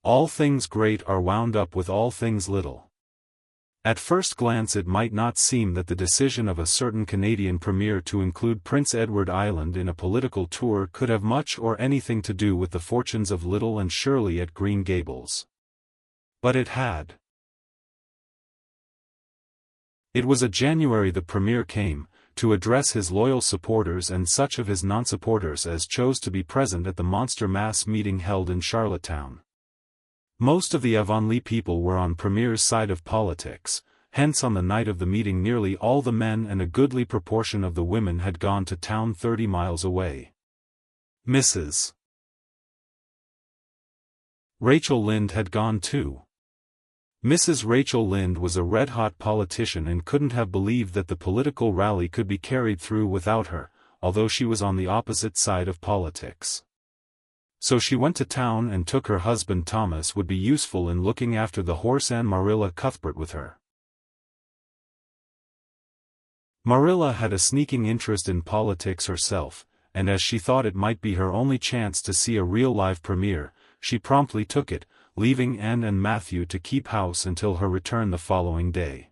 All things great are wound up with all things little. At first glance it might not seem that the decision of a certain Canadian premier to include Prince Edward Island in a political tour could have much or anything to do with the fortunes of Little and Shirley at Green Gables. But it had. It was a January the premier came, to address his loyal supporters and such of his non-supporters as chose to be present at the monster mass meeting held in Charlottetown. Most of the Avonlea people were on Premier's side of politics, hence on the night of the meeting nearly all the men and a goodly proportion of the women had gone to town 30 miles away. Mrs. Rachel Lynde had gone too. Mrs. Rachel Lynde was a red-hot politician and couldn't have believed that the political rally could be carried through without her, although she was on the opposite side of politics. So she went to town and took her husband Thomas would be useful in looking after the horse and Marilla Cuthbert with her. Marilla had a sneaking interest in politics herself, and as she thought it might be her only chance to see a real live premier, she promptly took it, leaving Anne and Matthew to keep house until her return the following day.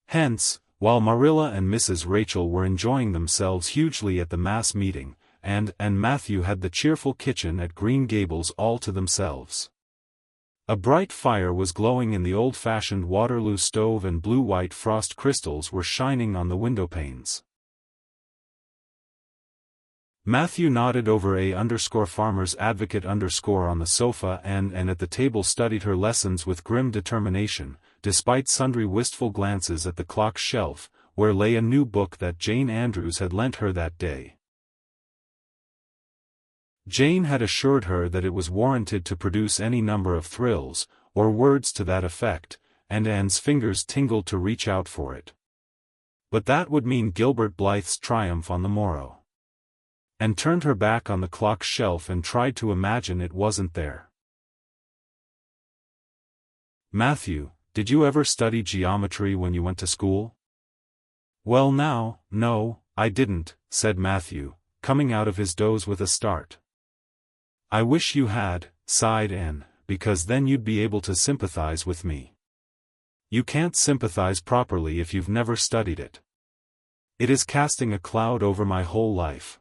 Hence, while Marilla and Mrs. Rachel were enjoying themselves hugely at the mass meeting, Anne and Matthew had the cheerful kitchen at Green Gables all to themselves. A bright fire was glowing in the old-fashioned Waterloo stove and blue-white frost crystals were shining on the windowpanes. Matthew nodded over _farmers advocate_ on the sofa and at the table studied her lessons with grim determination, despite sundry wistful glances at the clock shelf, where lay a new book that Jane Andrews had lent her that day. Jane had assured her that it was warranted to produce any number of thrills, or words to that effect, and Anne's fingers tingled to reach out for it. But that would mean Gilbert Blythe's triumph on the morrow. And turned her back on the clock shelf and tried to imagine it wasn't there. Matthew, did you ever study geometry when you went to school? Well now, no, I didn't, said Matthew, coming out of his doze with a start. I wish you had, sighed Anne, because then you'd be able to sympathize with me. You can't sympathize properly if you've never studied it. It is casting a cloud over my whole life.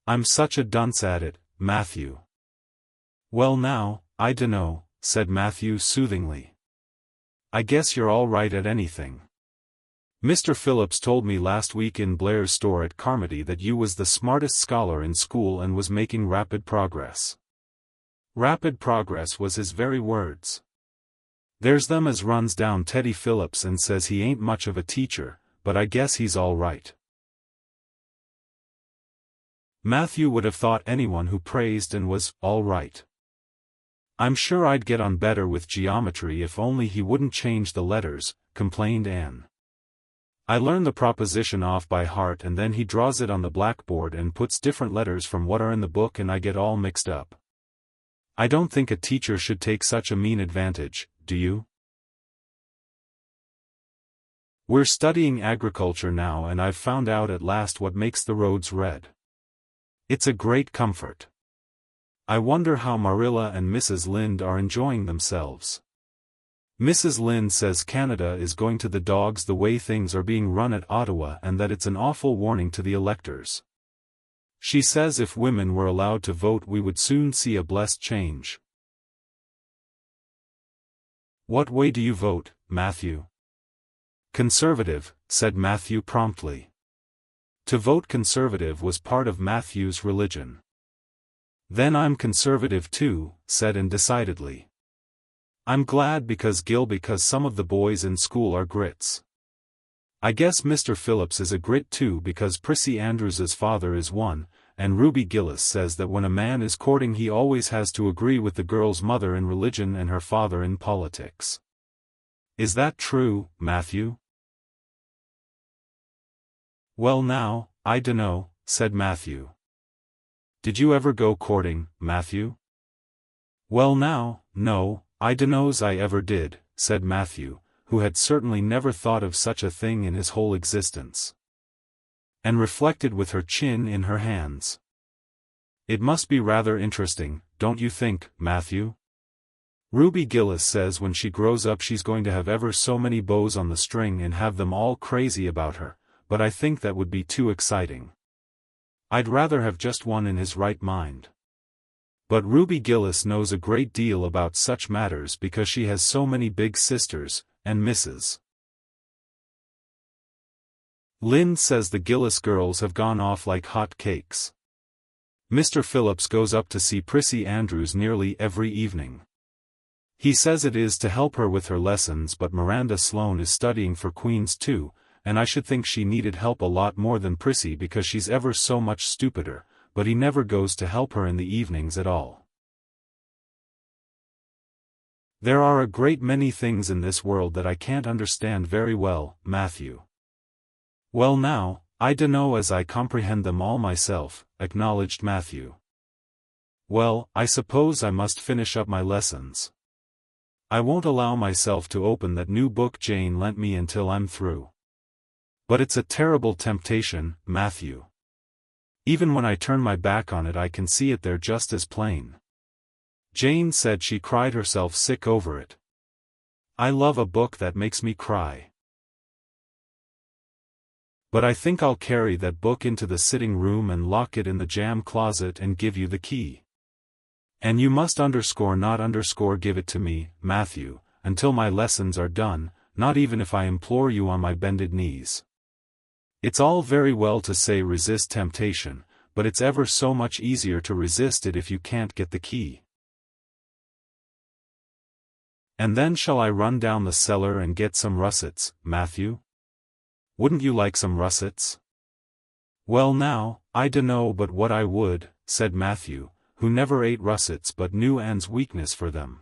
I'm such a dunce at it, Matthew. Well now, I dunno, said Matthew soothingly. I guess you're all right at anything. Mr. Phillips told me last week in Blair's store at Carmody that you was the smartest scholar in school and was making rapid progress. Rapid progress was his very words. There's them as runs down Teddy Phillips and says he ain't much of a teacher, but I guess he's all right. Matthew would have thought anyone who praised and was all right. I'm sure I'd get on better with geometry if only he wouldn't change the letters, complained Anne. I learn the proposition off by heart and then he draws it on the blackboard and puts different letters from what are in the book and I get all mixed up. I don't think a teacher should take such a mean advantage, do you? We're studying agriculture now and I've found out at last what makes the roads red. It's a great comfort. I wonder how Marilla and Mrs. Lynde are enjoying themselves. Mrs. Lynde says Canada is going to the dogs the way things are being run at Ottawa and that it's an awful warning to the electors. She says if women were allowed to vote we would soon see a blessed change. What way do you vote, Matthew? Conservative, said Matthew promptly. To vote Conservative was part of Matthew's religion. Then I'm Conservative too, said Anne decidedly. I'm glad because some of the boys in school are grits. I guess Mr. Phillips is a grit too because Prissy Andrews's father is one, and Ruby Gillis says that when a man is courting he always has to agree with the girl's mother in religion and her father in politics. Is that true, Matthew? Well now, I dunno, said Matthew. Did you ever go courting, Matthew? Well now, no, I dunno's I ever did, said Matthew, who had certainly never thought of such a thing in his whole existence. And reflected with her chin in her hands. It must be rather interesting, don't you think, Matthew? Ruby Gillis says when she grows up she's going to have ever so many bows on the string and have them all crazy about her, but I think that would be too exciting. I'd rather have just one in his right mind. But Ruby Gillis knows a great deal about such matters because she has so many big sisters, and Mrs. Lind says the Gillis girls have gone off like hot cakes. Mr. Phillips goes up to see Prissy Andrews nearly every evening. He says it is to help her with her lessons, but Miranda Sloane is studying for Queen's too, and I should think she needed help a lot more than Prissy because she's ever so much stupider, but he never goes to help her in the evenings at all. There are a great many things in this world that I can't understand very well, Matthew. Well now, I dunno as I comprehend them all myself, acknowledged Matthew. Well, I suppose I must finish up my lessons. I won't allow myself to open that new book Jane lent me until I'm through. But it's a terrible temptation, Matthew. Even when I turn my back on it I can see it there just as plain. Jane said she cried herself sick over it. I love a book that makes me cry. But I think I'll carry that book into the sitting room and lock it in the jam closet and give you the key. And you must not give it to me, Matthew, until my lessons are done, not even if I implore you on my bended knees. It's all very well to say resist temptation, but it's ever so much easier to resist it if you can't get the key. And then shall I run down the cellar and get some russets, Matthew? Wouldn't you like some russets? Well now, I dunno but what I would, said Matthew, who never ate russets but knew Anne's weakness for them.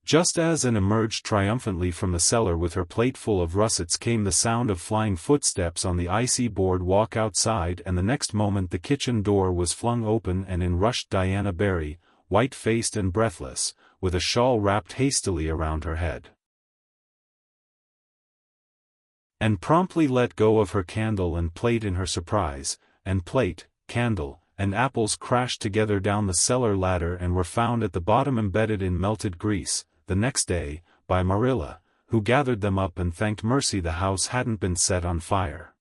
Just as Anne emerged triumphantly from the cellar with her plate full of russets came the sound of flying footsteps on the icy boardwalk outside, and the next moment the kitchen door was flung open and in rushed Diana Barry, white-faced and breathless, with a shawl wrapped hastily around her head. Anne promptly let go of her candle and plate in her surprise, and plate, candle, and apples crashed together down the cellar ladder and were found at the bottom embedded in melted grease, the next day, by Marilla, who gathered them up and thanked mercy the house hadn't been set on fire.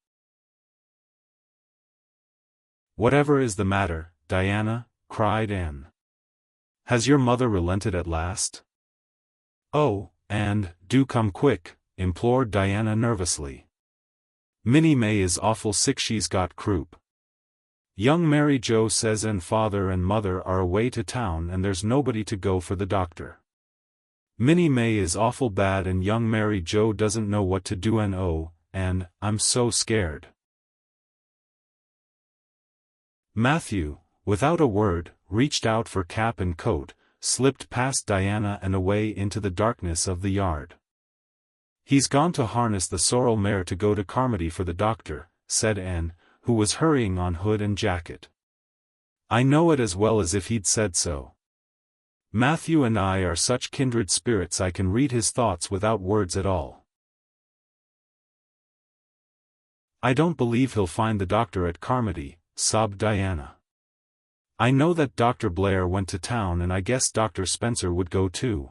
Whatever is the matter, Diana? Cried Anne. Has your mother relented at last? Oh, and, do come quick, implored Diana nervously. Minnie May is awful sick, she's got croup. Young Mary Jo says and father and mother are away to town and there's nobody to go for the doctor. Minnie May is awful bad and young Mary Jo doesn't know what to do and oh, and I'm so scared. Matthew, without a word, reached out for cap and coat, slipped past Diana and away into the darkness of the yard. He's gone to harness the sorrel mare to go to Carmody for the doctor, said Anne, who was hurrying on hood and jacket. I know it as well as if he'd said so. Matthew and I are such kindred spirits I can read his thoughts without words at all. I don't believe he'll find the doctor at Carmody, sobbed Diana. I know that Dr. Blair went to town and I guess Dr. Spencer would go too.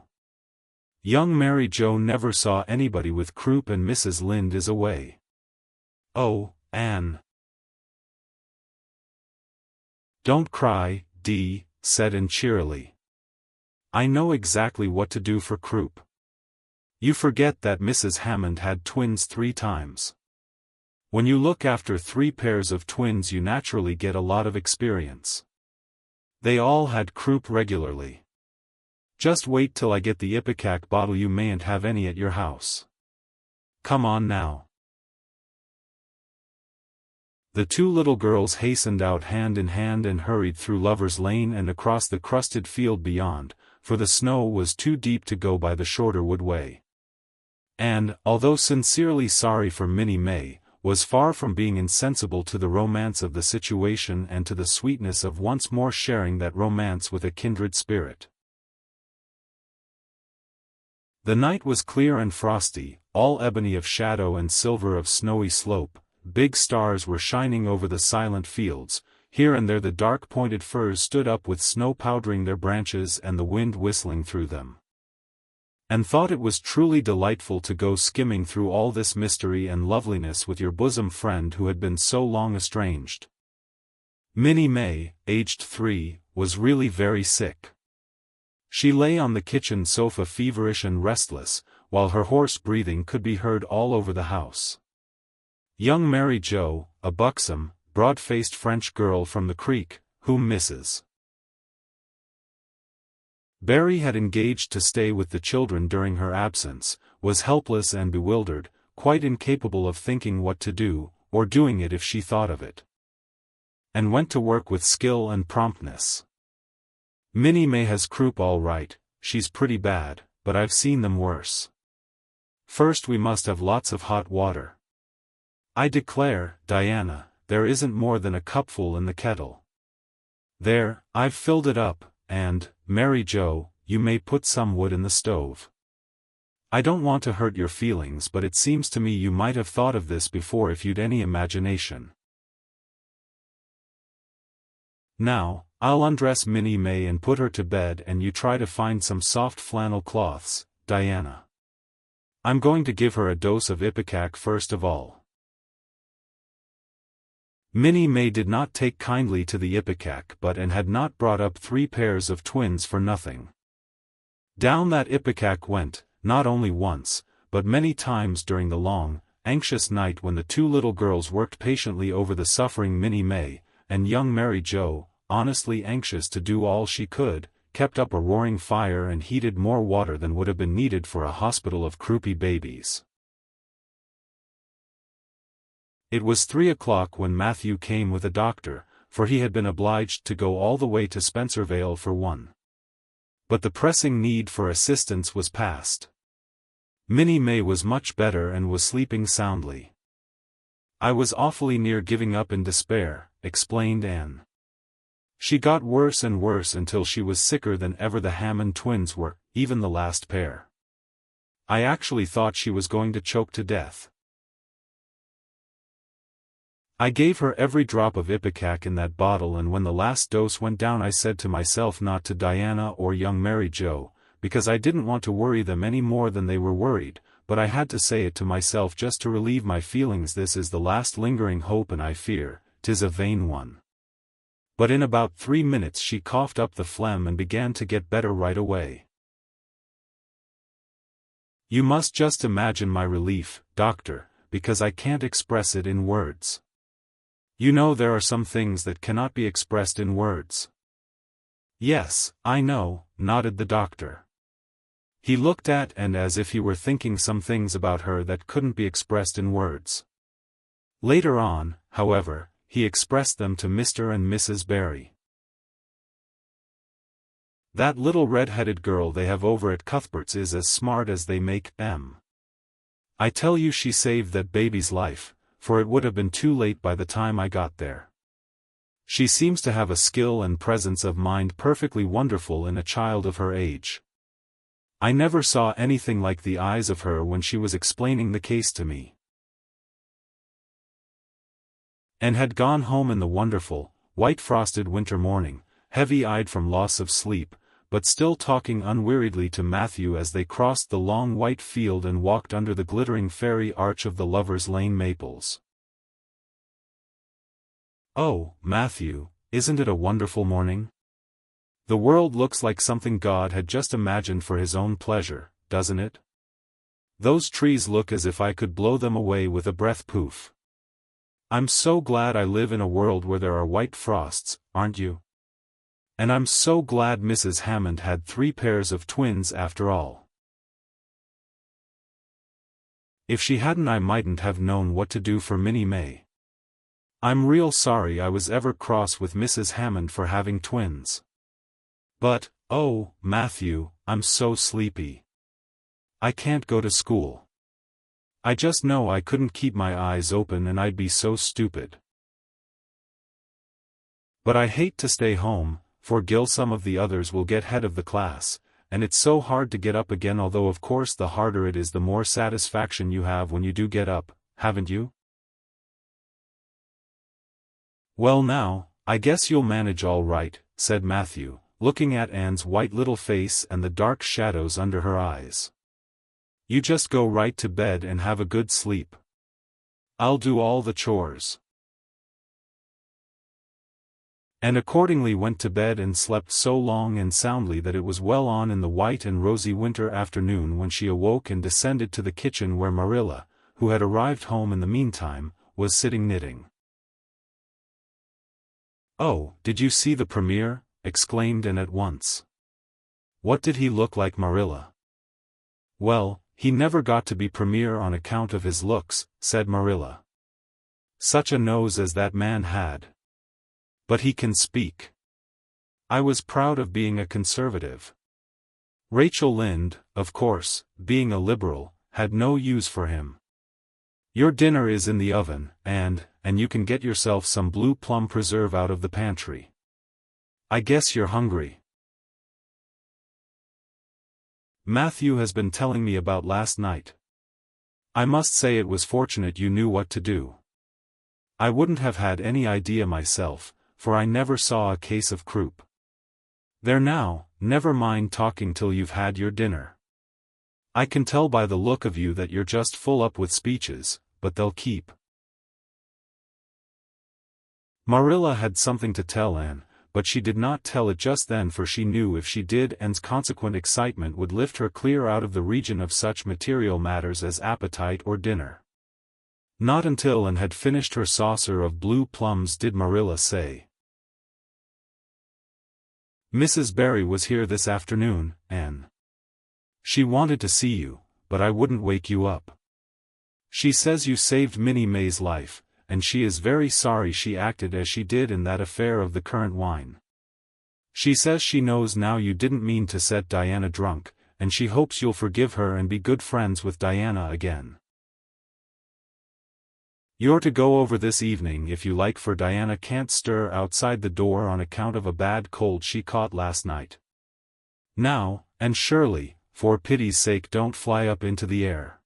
Young Mary Jo never saw anybody with croup and Mrs. Lind is away. Oh, Anne. Don't cry, Dee, said Anne cheerily. I know exactly what to do for croup. You forget that Mrs. Hammond had twins 3 times. When you look after 3 pairs of twins you naturally get a lot of experience. They all had croup regularly. Just wait till I get the ipecac bottle, you mayn't have any at your house. Come on now. The 2 little girls hastened out hand in hand and hurried through Lover's Lane and across the crusted field beyond, for the snow was too deep to go by the shorter wood way. And, although sincerely sorry for Minnie May, was far from being insensible to the romance of the situation and to the sweetness of once more sharing that romance with a kindred spirit. The night was clear and frosty, all ebony of shadow and silver of snowy slope. Big stars were shining over the silent fields, here and there the dark pointed firs stood up with snow powdering their branches and the wind whistling through them. And thought it was truly delightful to go skimming through all this mystery and loveliness with your bosom friend who had been so long estranged. Minnie May, aged 3, was really very sick. She lay on the kitchen sofa feverish and restless, while her hoarse breathing could be heard all over the house. Young Mary Jo, a buxom, broad-faced French girl from the creek, whom Mrs. Barry had engaged to stay with the children during her absence, was helpless and bewildered, quite incapable of thinking what to do, or doing it if she thought of it. And went to work with skill and promptness. Minnie May has croup all right, she's pretty bad, but I've seen them worse. First we must have lots of hot water. I declare, Diana, there isn't more than a cupful in the kettle. There, I've filled it up, and, Mary Jo, you may put some wood in the stove. I don't want to hurt your feelings, but it seems to me you might have thought of this before if you'd any imagination. Now, I'll undress Minnie May and put her to bed, and you try to find some soft flannel cloths, Diana. I'm going to give her a dose of ipecac first of all. Minnie May did not take kindly to the ipecac and had not brought up 3 pairs of twins for nothing. Down that ipecac went, not only once, but many times during the long, anxious night when the 2 little girls worked patiently over the suffering Minnie May, and young Mary Jo, honestly anxious to do all she could, kept up a roaring fire and heated more water than would have been needed for a hospital of croupy babies. It was 3 o'clock when Matthew came with a doctor, for he had been obliged to go all the way to Spencervale for one. But the pressing need for assistance was past. Minnie May was much better and was sleeping soundly. I was awfully near giving up in despair, explained Anne. She got worse and worse until she was sicker than ever. The Hammond twins were, even the last pair. I actually thought she was going to choke to death. I gave her every drop of ipecac in that bottle, and when the last dose went down I said to myself not to Diana or young Mary Jo, because I didn't want to worry them any more than they were worried, but I had to say it to myself just to relieve my feelings. This is the last lingering hope, and I fear 'tis a vain one. But in about 3 minutes she coughed up the phlegm and began to get better right away. You must just imagine my relief, doctor, because I can't express it in words. You know there are some things that cannot be expressed in words. Yes, I know, nodded the doctor. He looked at Anne as if he were thinking some things about her that couldn't be expressed in words. Later on, however, he expressed them to Mr. and Mrs. Barry. That little red-headed girl they have over at Cuthbert's is as smart as they make them. I tell you she saved that baby's life, for it would have been too late by the time I got there. She seems to have a skill and presence of mind perfectly wonderful in a child of her age. I never saw anything like the eyes of her when she was explaining the case to me. And had gone home in the wonderful, white-frosted winter morning, heavy-eyed from loss of sleep, but still talking unweariedly to Matthew as they crossed the long white field and walked under the glittering fairy arch of the Lovers' Lane maples. Oh, Matthew, isn't it a wonderful morning? The world looks like something God had just imagined for his own pleasure, doesn't it? Those trees look as if I could blow them away with a breath. Poof. I'm so glad I live in a world where there are white frosts, aren't you? And I'm so glad Mrs. Hammond had 3 pairs of twins after all. If she hadn't I mightn't have known what to do for Minnie May. I'm real sorry I was ever cross with Mrs. Hammond for having twins. But, oh, Matthew, I'm so sleepy. I can't go to school. I just know I couldn't keep my eyes open and I'd be so stupid. But I hate to stay home, for Gil some of the others will get head of the class, and it's so hard to get up again, although of course the harder it is the more satisfaction you have when you do get up, haven't you? Well now, I guess you'll manage all right, said Matthew, looking at Anne's white little face and the dark shadows under her eyes. You just go right to bed and have a good sleep. I'll do all the chores." And accordingly went to bed and slept so long and soundly that it was well on in the white and rosy winter afternoon when she awoke and descended to the kitchen where Marilla, who had arrived home in the meantime, was sitting knitting. "Oh, did you see the premier?" exclaimed Anne at once. "What did he look like, Marilla?" "Well, he never got to be premier on account of his looks," said Marilla. "Such a nose as that man had. But he can speak. I was proud of being a conservative. Rachel Lynde, of course, being a liberal, had no use for him. Your dinner is in the oven, and you can get yourself some blue plum preserve out of the pantry. I guess you're hungry." "Matthew has been telling me about last night. I must say it was fortunate you knew what to do. I wouldn't have had any idea myself, for I never saw a case of croup. There now, never mind talking till you've had your dinner. I can tell by the look of you that you're just full up with speeches, but they'll keep." Marilla had something to tell Anne, but she did not tell it just then, for she knew if she did Anne's consequent excitement would lift her clear out of the region of such material matters as appetite or dinner. Not until Anne had finished her saucer of blue plums did Marilla say, "Mrs. Barry was here this afternoon, Anne. She wanted to see you, but I wouldn't wake you up. She says you saved Minnie May's life, and she is very sorry she acted as she did in that affair of the currant wine. She says she knows now you didn't mean to set Diana drunk, and she hopes you'll forgive her and be good friends with Diana again. You're to go over this evening if you like, for Diana can't stir outside the door on account of a bad cold she caught last night. Now, and Shirley, for pity's sake don't fly up into the air."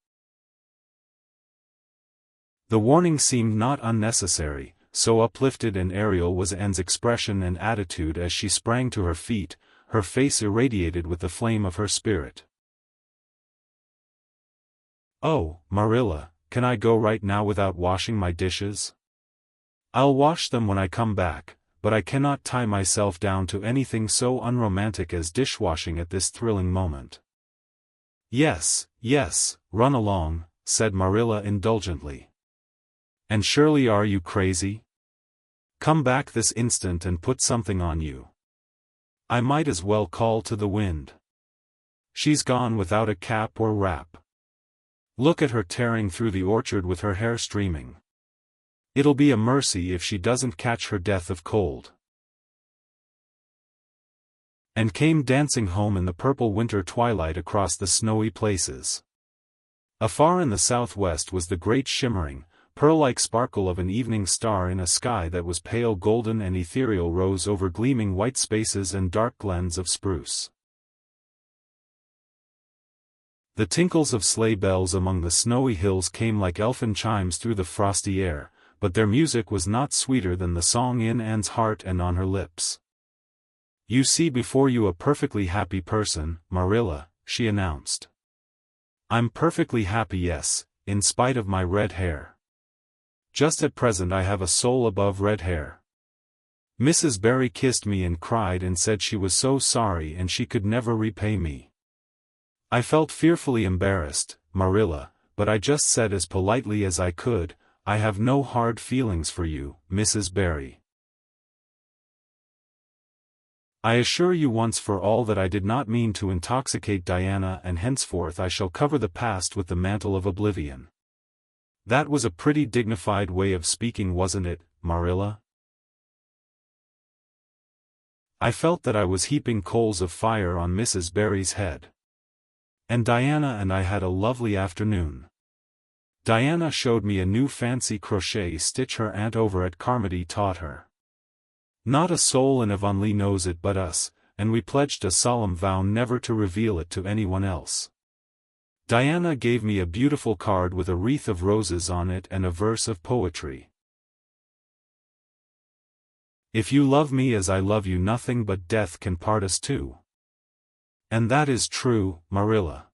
The warning seemed not unnecessary, so uplifted and aerial was Anne's expression and attitude as she sprang to her feet, her face irradiated with the flame of her spirit. "Oh, Marilla, can I go right now without washing my dishes? I'll wash them when I come back, but I cannot tie myself down to anything so unromantic as dishwashing at this thrilling moment." "Yes, yes, run along," said Marilla indulgently. "And Shirley, are you crazy? Come back this instant and put something on you. I might as well call to the wind. She's gone without a cap or wrap. Look at her tearing through the orchard with her hair streaming. It'll be a mercy if she doesn't catch her death of cold." And came dancing home in the purple winter twilight across the snowy places. Afar in the southwest was the great shimmering, pearl-like sparkle of an evening star in a sky that was pale golden and ethereal rose over gleaming white spaces and dark glens of spruce. The tinkles of sleigh bells among the snowy hills came like elfin chimes through the frosty air, but their music was not sweeter than the song in Anne's heart and on her lips. "You see before you a perfectly happy person, Marilla," she announced. "I'm perfectly happy, yes, in spite of my red hair. Just at present I have a soul above red hair. Mrs. Barry kissed me and cried and said she was so sorry and she could never repay me. I felt fearfully embarrassed, Marilla, but I just said as politely as I could, 'I have no hard feelings for you, Mrs. Barry. I assure you once for all that I did not mean to intoxicate Diana, and henceforth I shall cover the past with the mantle of oblivion.' That was a pretty dignified way of speaking, wasn't it, Marilla?" I felt that I was heaping coals of fire on Mrs. Barry's head. And Diana and I had a lovely afternoon. Diana showed me a new fancy crochet stitch her aunt over at Carmody taught her. Not a soul in Avonlea knows it but us, and we pledged a solemn vow never to reveal it to anyone else. Diana gave me a beautiful card with a wreath of roses on it and a verse of poetry. "If you love me as I love you, nothing but death can part us two." And that is true, Marilla.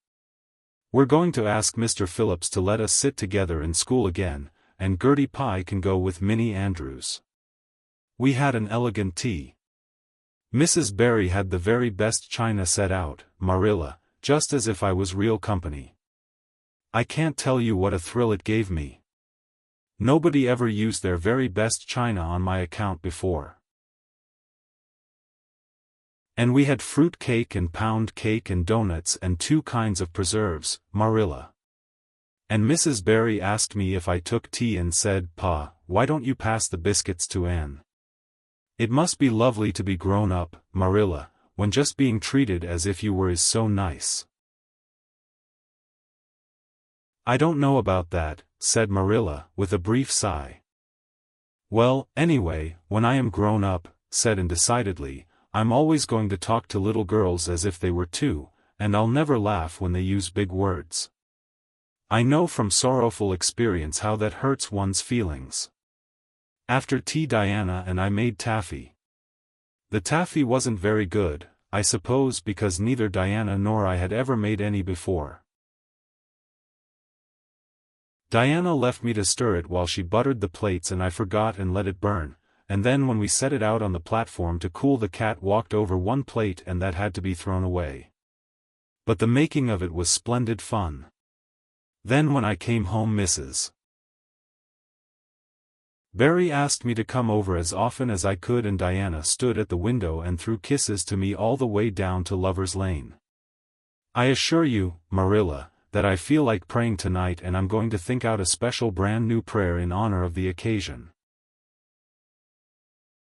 We're going to ask Mr. Phillips to let us sit together in school again, and Gertie Pye can go with Minnie Andrews. We had an elegant tea. Mrs. Barry had the very best china set out, Marilla, just as if I was real company. I can't tell you what a thrill it gave me. Nobody ever used their very best china on my account before. And we had fruit cake and pound cake and donuts and 2 kinds of preserves, Marilla. And Mrs. Barry asked me if I took tea and said, "Pa, why don't you pass the biscuits to Anne?" It must be lovely to be grown up, Marilla, when just being treated as if you were is so nice. I don't know about that, said Marilla, with a brief sigh. Well, anyway, when I am grown up, said Anne decidedly, I'm always going to talk to little girls as if they were 2, and I'll never laugh when they use big words. I know from sorrowful experience how that hurts one's feelings. After tea Diana and I made taffy. The taffy wasn't very good, I suppose because neither Diana nor I had ever made any before. Diana left me to stir it while she buttered the plates and I forgot and let it burn, and then when we set it out on the platform to cool the cat walked over 1 plate and that had to be thrown away. But the making of it was splendid fun. Then when I came home Mrs. Barry asked me to come over as often as I could and Diana stood at the window and threw kisses to me all the way down to Lover's Lane. I assure you, Marilla, that I feel like praying tonight and I'm going to think out a special brand new prayer in honor of the occasion.